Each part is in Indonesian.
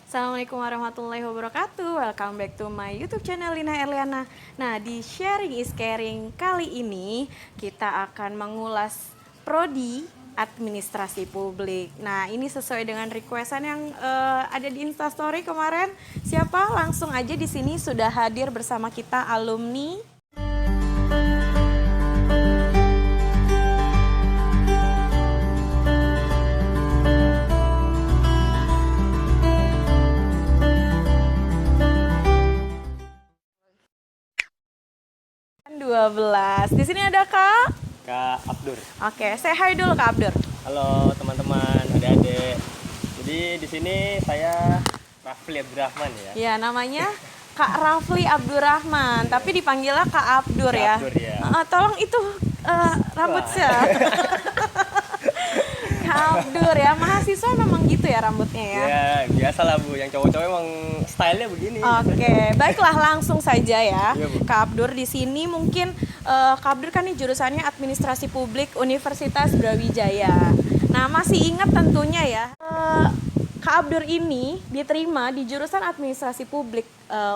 Assalamualaikum warahmatullahi wabarakatuh. Welcome back to my YouTube channel Lina Erliana. Nah, di Sharing is Caring kali ini kita akan mengulas prodi administrasi publik. Nah, ini sesuai dengan requestan yang ada di Instastory kemarin. Siapa? Langsung aja di sini sudah hadir bersama kita alumni. Di sini ada Kak Abdur. Oke, say hi dulu Kak Abdur. Halo teman-teman, adik-adik. Jadi di sini saya Rafli Abdurrahman ya. Ya, namanya Kak Rafli Abdurrahman, tapi dipanggilnya Kak Abdur Kak ya. Abdur, ya. Tolong itu rambut saya. Kak Abdur ya, mahasiswa memang gitu ya rambutnya ya. Ya biasa lah Bu, yang cowok-cowok emang stylenya begini. Oke, baiklah langsung saja ya. Iya, Bu. Kak Abdur di sini mungkin Kak Abdur kan nih jurusannya Administrasi Publik Universitas Brawijaya. Nah, masih ingat tentunya ya. Kak Abdur ini diterima di jurusan Administrasi Publik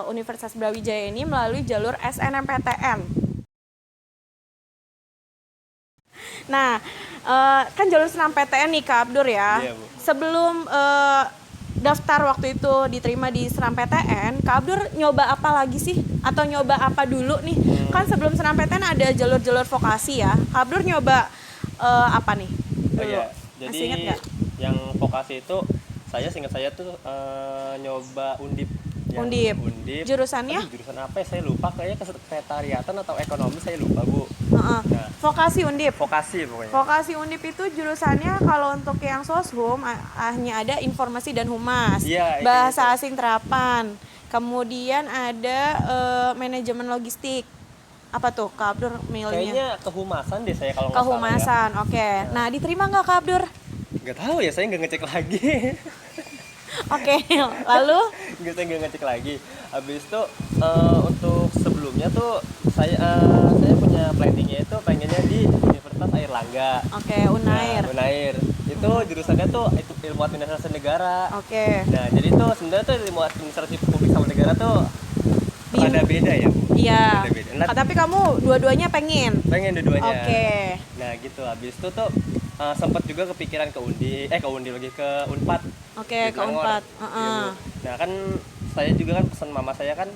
Universitas Brawijaya ini melalui jalur SNMPTN. Nah, kan jalur SNMPTN nih Kak Abdur ya. Iya, Bu. Sebelum daftar waktu itu diterima di SNMPTN, Kak Abdur nyoba apa lagi sih? Atau nyoba apa dulu nih? Kan sebelum SNMPTN ada jalur-jalur vokasi ya. Kak Abdur nyoba apa nih? Oh iya, Masih ingat jadi nggak? yang vokasi itu seingat saya tuh nyoba Undip. Undip. Jurusannya? Aduh, jurusan apa ya? Saya lupa, kayaknya kesekretariatan atau ekonomi, saya lupa Bu. Nah, Vokasi Undip. vokasi pokoknya. Vokasi Undip itu jurusannya kalau untuk yang soshum hanya ada informasi dan humas, Iya, itu. bahasa asing terapan, kemudian ada manajemen logistik. Apa tuh Kak Abdur milihnya? Kayaknya kehumasan deh saya kalau nggak salah ya. Kehumasan, oke. Nah, diterima nggak Kak Abdur? Nggak tahu ya, saya nggak ngecek lagi. Oke, lalu? Saya nggak ngecek lagi. Habis itu untuk sebelumnya tuh saya punya planningnya itu pengennya di Universitas Airlangga. Oke, Unair. Nah, Unair. Itu jurusannya tuh itu ilmu administrasi negara. Oke. Nah, jadi tuh sebenarnya tuh ilmu administrasi publik sama negara tuh ada beda ya, Bu. Iya. Beda-beda. Nah, Tapi kamu dua-duanya pengen? pengen dua-duanya. Oke. Nah, gitu. Habis itu tuh sempat juga kepikiran ke Undi lagi ke Unpad. Oke, Di ke Selangor. Unpad. Iya, Bu. Nah, kan saya juga kan pesan mama saya kan,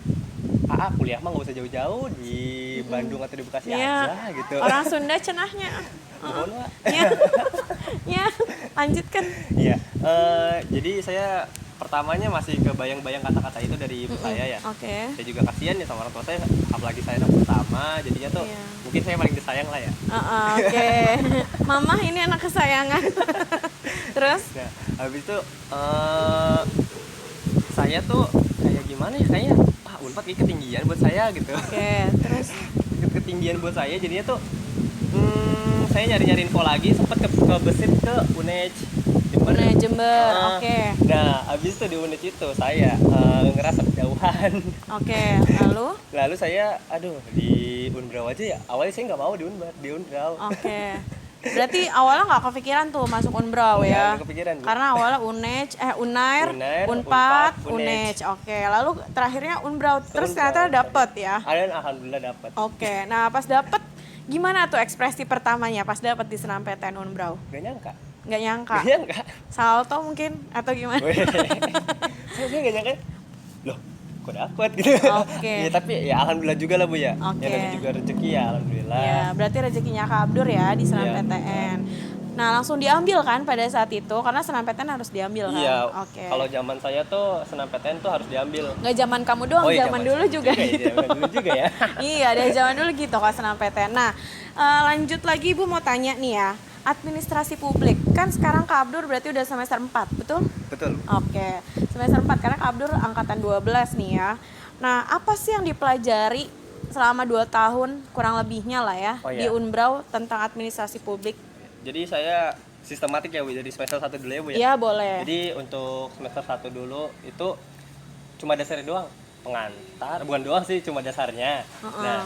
kuliah mah nggak usah jauh-jauh di Bandung atau di Bekasi Iya. aja gitu. Orang Sunda cenahnya. Nuhun, Wak. Ya. Ya, lanjutkan. Iya. Jadi saya pertamanya masih kebayang-bayang kata-kata itu dari ibu saya ya. Oke. Saya juga kasihan ya sama orang tua saya, apalagi saya anak pertama, jadinya tuh Iya. mungkin saya paling disayang lah ya. Oke. Mama ini anak kesayangan. Terus? Nah, habis itu saya tuh kayak gimana ya, kayaknya Unpad kayak ketinggian buat saya gitu. Oke, terus Ketinggian buat saya, jadinya tuh saya nyari-nyari info lagi, sempat kebesit ke UNEJ Unair Jember. Oke. Nah, habis itu di UNEJ itu saya ngerasa kejauhan. Oke, Lalu saya di Unbrau aja ya. Awalnya saya nggak mau di Unbrau. Oke. Berarti awalnya nggak kepikiran tuh masuk Unbrau ya? Nggak kepikiran, Bu. Karena awalnya Unair, Unair, Unpad, Unpad, Unej. Oke, lalu terakhirnya Unbrau. Terus Unbrau. ternyata dapet ya? Dan alhamdulillah dapat. Oke, nah pas dapet gimana tuh ekspresi pertamanya pas dapet di SNMPTN Unbrau? Gak nyangka. Nggak nyangka? Gak nyangka. Salto mungkin atau gimana? Saya gak nyangka. Loh, kok dapet gitu. Oke. Ya, tapi ya alhamdulillah juga lah Bu ya. Oke. Ya namanya juga rezeki ya, alhamdulillah. Ya, berarti rezekinya Kak Abdur ya di SNMPTN. Nah, langsung diambil kan pada saat itu karena SNMPTN harus diambil kan? Iya. Oke. Kalau zaman saya tuh SNMPTN tuh harus diambil. Nggak zaman kamu doang, Oh, iya, zaman dulu juga. Zaman dulu juga ya. Iya, dari zaman dulu gitu Kak SNMPTN. Nah, lanjut lagi Ibu mau tanya nih ya. Administrasi publik. Kan sekarang Kak Abdur berarti udah semester 4, betul? Betul. Oke. Semester 4 karena Kak Abdur angkatan 12 nih ya. Nah, apa sih yang dipelajari selama 2 tahun kurang lebihnya lah ya Oh, iya. di Unbrau tentang administrasi publik? Jadi saya sistematik ya Bu, dari semester 1 dulu ya Bu ya. Iya, boleh. Jadi untuk semester 1 dulu itu cuma dasarnya doang. Pengantar, bukan doang sih, cuma dasarnya. Nah,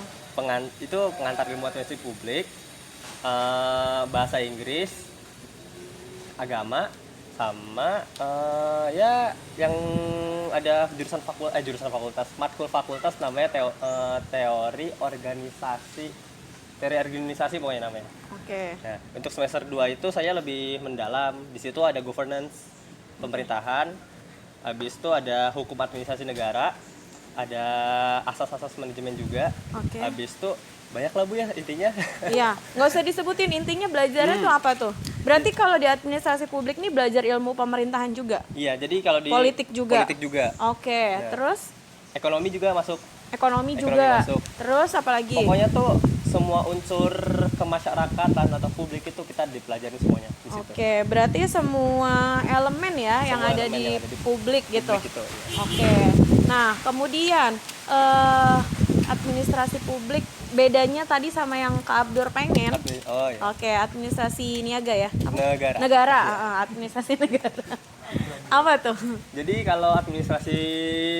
itu pengantar ilmu administrasi publik, bahasa Inggris, agama, sama ya yang ada jurusan fakultas matkul fakultas namanya teori organisasi pokoknya namanya. Oke. Nah, untuk semester 2 itu saya lebih mendalam. Di situ ada governance pemerintahan, habis itu ada hukum administrasi negara, ada asas-asas manajemen juga. Oke. Habis itu banyak lah Bu ya intinya. Iya, nggak usah disebutin intinya belajarnya tuh apa tuh. Berarti kalau di administrasi publik nih belajar ilmu pemerintahan juga. Iya, jadi kalau di Politik juga. Politik juga. Oke, Ya. terus Ekonomi juga masuk. ekonomi Ekonomi juga. masuk. Terus apa lagi? Pokoknya tuh semua unsur kemasyarakatan atau publik itu kita dipelajari semuanya di situ. Oke, berarti semua elemen ya yang Semua ada elemen di yang ada di publik gitu. Publik itu, iya. Oke. Nah, kemudian administrasi publik bedanya tadi sama yang Kak Abdur pengen. Oh iya. Oke, administrasi niaga ya. Apa? Negara. Negara, administrasi negara. Apa tuh? Jadi kalau administrasi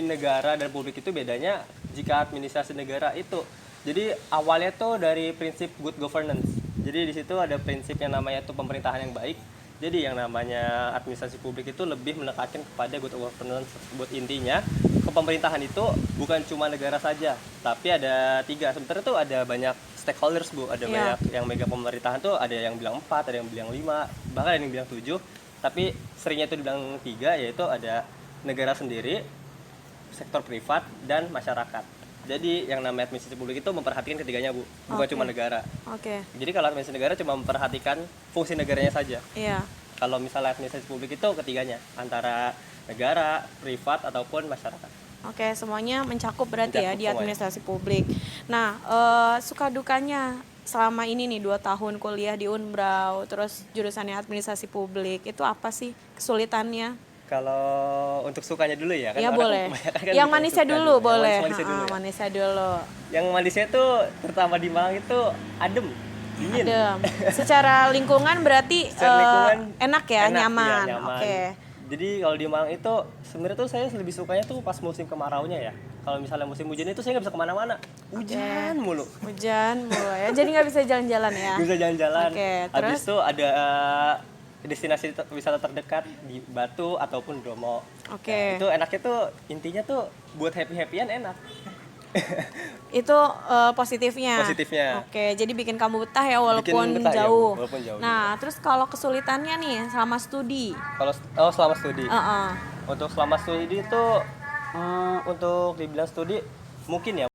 negara dan publik itu bedanya jika administrasi negara itu jadi awalnya tuh dari prinsip good governance. Jadi di situ ada prinsip yang namanya tuh pemerintahan yang baik. Jadi yang namanya administrasi publik itu lebih menekankan kepada good governance. Buat intinya kepemerintahan itu bukan cuma negara saja, tapi ada 3. Sebenarnya tuh ada banyak stakeholders Bu, ada banyak yang megang pemerintahan tuh ada yang bilang 4, ada yang bilang 5, bahkan ada yang bilang 7. Tapi seringnya itu dibilang 3, yaitu ada negara sendiri, sektor privat, dan masyarakat. Jadi yang namanya administrasi publik itu memperhatikan ketiganya Bu, bukan cuma negara. Oke. Jadi kalau administrasi negara cuma memperhatikan fungsi negaranya saja. Iya. Kalau misalnya administrasi publik itu ketiganya, antara negara, privat, ataupun masyarakat. Oke, semuanya mencakup berarti ya Mencakup di semuanya. administrasi publik. Nah, suka dukanya selama ini nih 2 tahun kuliah di Unbrau, terus jurusannya administrasi publik, itu apa sih kesulitannya? Kalau untuk sukanya dulu ya kan. Ya orang boleh. kebanyakan kan Yang bukan manisnya suka dulu Yang boleh. manisnya dulu ya. Manisnya dulu. Yang manisnya tuh terutama di Malang itu adem, dingin. Adem. Secara lingkungan berarti Secara lingkungan enak ya, enak, nyaman. iya, nyaman. Oke. Jadi kalau di Malang itu sebenarnya tuh saya lebih sukanya tuh pas musim kemaraunya ya. Kalau misalnya musim hujan itu saya nggak bisa kemana-mana, hujan mulu. Hujan mulu ya. Jadi nggak bisa jalan-jalan ya. Bisa jalan-jalan. Oke, Habis terus? itu ada destinasi wisata terdekat di Batu ataupun Bromo. Oke. Nah, itu enaknya tuh intinya tuh buat happy-happyan enak. Itu positifnya. Positifnya. Oke, jadi bikin kamu betah ya walaupun Bikin betah ya, jauh. walaupun jauh Nah, terus kalau kesulitannya nih selama studi. Kalau selama studi. Heeh. Untuk selama studi itu untuk dibilang studi mungkin ya.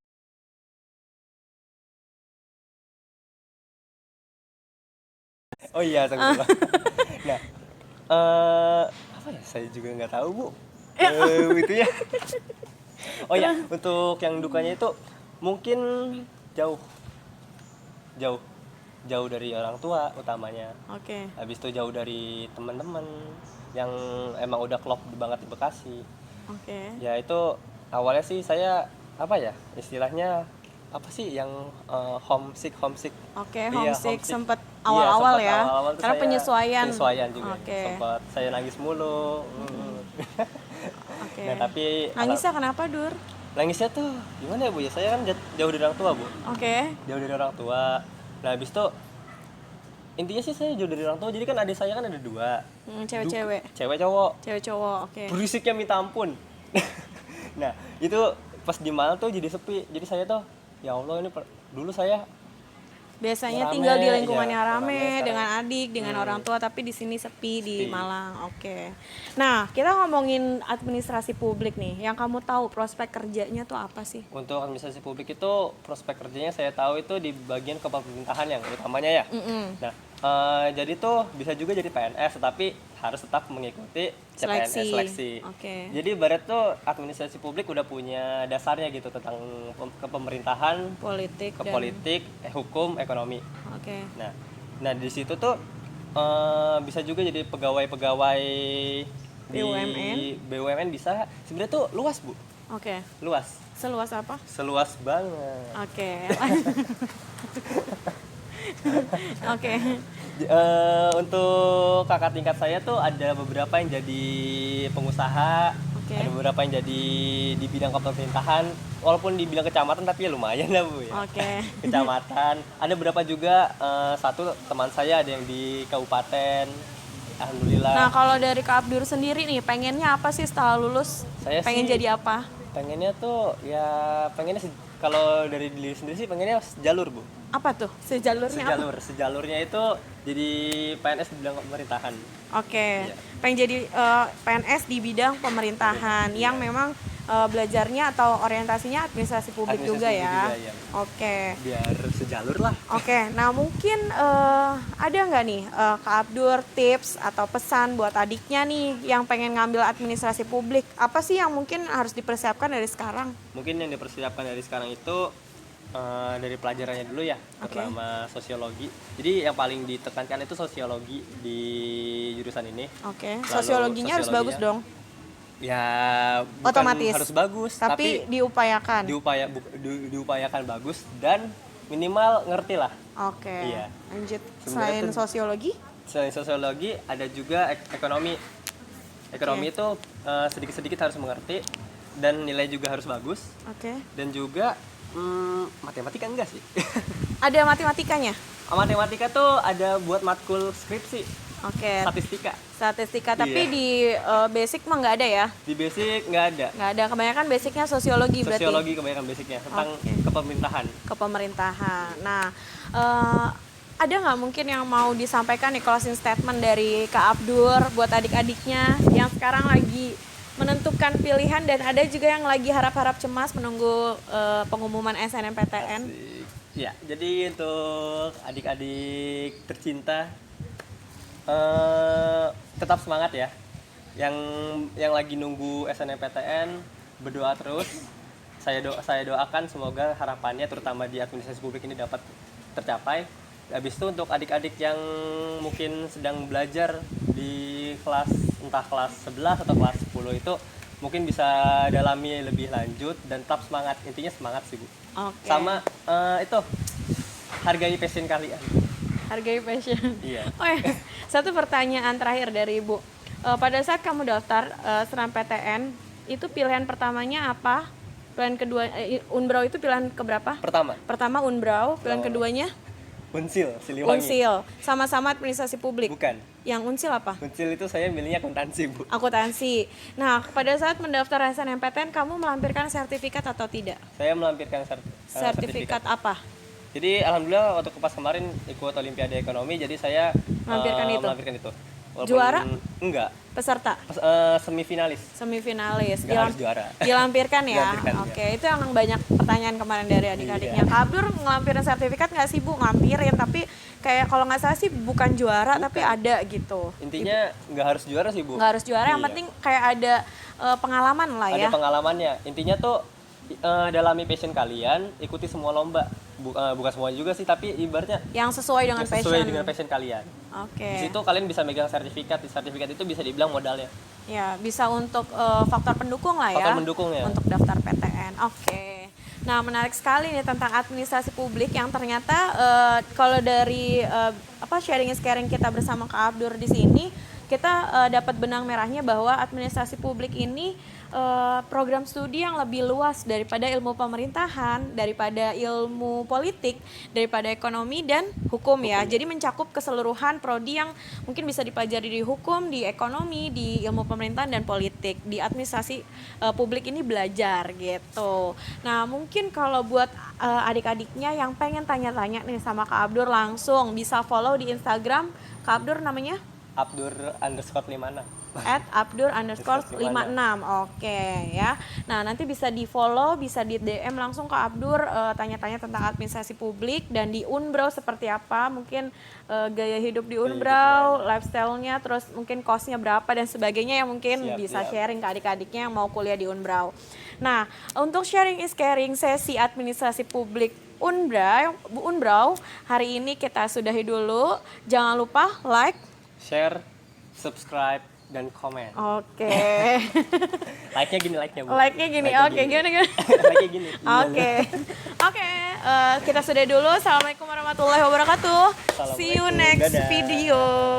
Oh iya, astagfirullah. Nah, apa ya? Saya juga nggak tahu Bu. Itu ya. Oh ya, untuk yang dukanya itu mungkin jauh, jauh, jauh dari orang tua utamanya. Oke. Habis itu jauh dari teman-teman yang emang udah klop banget di Bekasi. Oke. Ya itu awalnya sih saya apa ya istilahnya apa sih yang homesick. Oke, Iya, homesick sempet Iya, awal-awal sempet ya. awal-awal tuh Karena saya penyesuaian. penyesuaian juga. Oke. Sempat saya nangis mulu. Oke. Nah tapi Nangisnya kenapa, Dur? nangisnya tuh gimana ya Bu ya, saya kan jauh dari orang tua Bu, Oke. jauh dari orang tua. Nah habis itu intinya sih saya jauh dari orang tua, jadi kan adik saya kan ada 2, Cewek-cewek. cewek cowok, Cewek cowok. Oke. berisiknya minta ampun. Nah itu pas di Malang tuh jadi sepi, jadi saya tuh ya Allah ini dulu saya Biasanya rame, tinggal di lingkungan iya, yang rame rame sekarang. dengan adik, dengan orang tua, tapi di sini sepi di Sepi. Malang. Oke. Nah, kita ngomongin administrasi publik nih. Yang kamu tahu prospek kerjanya tuh apa sih? untuk administrasi publik itu prospek kerjanya saya tahu itu di bagian kepemerintahan yang utamanya ya. Nah jadi tuh bisa juga jadi PNS, tetapi harus tetap mengikuti CPNS seleksi. Oke. Jadi ibarat tuh administrasi publik udah punya dasarnya gitu tentang kepemerintahan, Politik ke dan politik, hukum, ekonomi. Oke. Nah di situ tuh bisa juga jadi pegawai-pegawai di BUMN. BUMN bisa. Sebenarnya tuh luas Bu, Oke. luas, Seluas apa? seluas banget. Oke. Oke. Untuk kakak tingkat saya tuh ada beberapa yang jadi pengusaha, Oke. ada beberapa yang jadi di bidang kepemerintahan, walaupun di bidang kecamatan tapi ya lumayan lah Bu ya. Oke. Kecamatan, ada beberapa juga, satu teman saya ada yang di kabupaten, Alhamdulillah. Nah, kalau dari Kak Abdur sendiri nih, pengennya apa sih setelah lulus? Saya Pengen sih jadi apa? pengennya tuh ya pengennya kalau dari diri sendiri sih pengennya sejalur, Bu. Apa tuh? Sejalurnya apa? Sejalurnya itu jadi PNS di bidang pemerintahan. Oke, Iya. pengen jadi PNS di bidang pemerintahan yang memang belajarnya atau orientasinya administrasi publik Administrasi juga publik ya. juga, iya. Oke. Biar sejalur lah. Oke, nah mungkin ada nggak nih Kak Abdur tips atau pesan buat adiknya nih yang pengen ngambil administrasi publik? Apa sih yang mungkin harus dipersiapkan dari sekarang? Mungkin yang dipersiapkan dari sekarang itu dari pelajarannya dulu ya, Oke. terutama sosiologi. Jadi yang paling ditekankan itu sosiologi di jurusan ini. Oke, Lalu sosiologinya harus bagus sosiologinya, dong. Ya bukan Otomatis. harus bagus, Tapi diupayakan. diupayakan bagus dan minimal ngerti lah. Oke. Iya. Lanjut. Sebenarnya Selain tuh- sosiologi? Selain sosiologi ada juga ekonomi. Ekonomi Oke. itu sedikit-sedikit harus mengerti dan nilai juga harus bagus Oke. dan juga matematika enggak sih? Ada matematikanya? Matematika tuh ada buat matkul skripsi, Oke. statistika. Statistika, tapi Iya. di basic mah nggak ada ya? Di basic nggak ada. Nggak ada. Kebanyakan basicnya sosiologi berarti. Sosiologi kebanyakan basicnya tentang Oke. kepemerintahan. Kepemerintahan. Nah, ada nggak mungkin yang mau disampaikan nih closing statement dari Kak Abdur buat adik-adiknya yang sekarang lagi menentukan pilihan dan ada juga yang lagi harap-harap cemas menunggu pengumuman SNMPTN? Asik. Ya, jadi untuk adik-adik tercinta tetap semangat ya. Yang lagi nunggu SNMPTN berdoa terus. Saya doakan semoga harapannya terutama di administrasi publik ini dapat tercapai. Habis itu untuk adik-adik yang mungkin sedang belajar di kelas entah kelas 11 atau kelas 10 itu mungkin bisa dalami lebih lanjut dan tetap semangat. Intinya semangat sih, Bu. Oke. Sama itu hargai passion kalian. Hargai passion. Iya. Oh ya, satu pertanyaan terakhir dari Ibu. Pada saat kamu daftar SNMPTN, itu pilihan pertamanya apa? Pilihan kedua, Unbrau itu pilihan keberapa? Pertama Unbrau, pilihan keduanya Unsil, Siliwangi. Unsil. Sama-sama administrasi publik. Bukan. Yang Unsil apa? Unsil itu saya milihnya akuntansi, Bu. Akuntansi. Nah, pada saat mendaftar SNMPTN, kamu melampirkan sertifikat atau tidak? Saya melampirkan Sertifikat apa? Jadi alhamdulillah waktu pas kemarin ikut Olimpiade Ekonomi, jadi saya Melampirkan itu? itu. Walaupun Juara? Enggak. Peserta? Semifinalis. Semifinalis. Nggak harus juara. Dilampirkan ya? Dilampirkan, Oke, itu yang banyak pertanyaan kemarin dari adik-adiknya. Iya. Kak Abdur ngelampirin sertifikat nggak sih, Bu? Ngelampirin, tapi kayak kalau nggak salah sih bukan juara, tapi ada gitu. Intinya nggak harus juara sih, Bu. Nggak harus juara, yang Iya. penting kayak ada pengalaman lah ya. Ada pengalamannya. Intinya tuh dalami passion kalian, ikuti semua lomba. Bukan semua juga sih, tapi ibaratnya Yang sesuai dengan yang sesuai passion. dengan passion kalian. Oke. Di situ kalian bisa megang sertifikat. Di sertifikat itu bisa dibilang modalnya. Ya, bisa untuk faktor pendukung lah ya. Faktor pendukung ya. Untuk daftar PTN. Oke. Nah, menarik sekali nih tentang administrasi publik yang ternyata kalau dari sharing is caring kita bersama Kak Abdur di sini, kita dapat benang merahnya bahwa administrasi publik ini program studi yang lebih luas daripada ilmu pemerintahan, daripada ilmu politik, daripada ekonomi dan hukum ya. Jadi mencakup keseluruhan prodi yang mungkin bisa dipelajari di hukum, di ekonomi, di ilmu pemerintahan dan politik. Di administrasi publik ini belajar gitu. Nah, mungkin kalau buat adik-adiknya yang pengen tanya-tanya nih sama Kak Abdur, langsung bisa follow di Instagram Kak Abdur, namanya Abdur_56. @abdur_56. Oke ya. Nah, nanti bisa di follow, bisa di DM langsung ke Abdur, tanya-tanya tentang administrasi publik dan di Unbrau seperti apa, mungkin gaya hidup di Unbrau, lifestyle-nya, terus mungkin cost-nya berapa dan sebagainya yang mungkin bisa sharing ke adik-adiknya yang mau kuliah di Unbrau. Nah, untuk sharing is caring sesi administrasi publik Unbrau hari ini kita sudahi dulu. Jangan lupa like, Share, subscribe, dan komen. oke. Like-nya gini, like-nya, Bu. Like-nya gini, oke, gimana? Like-nya gini. Oke, kita sudah dulu. Assalamualaikum warahmatullahi wabarakatuh. See you Assalamualaikum, next dadah. video.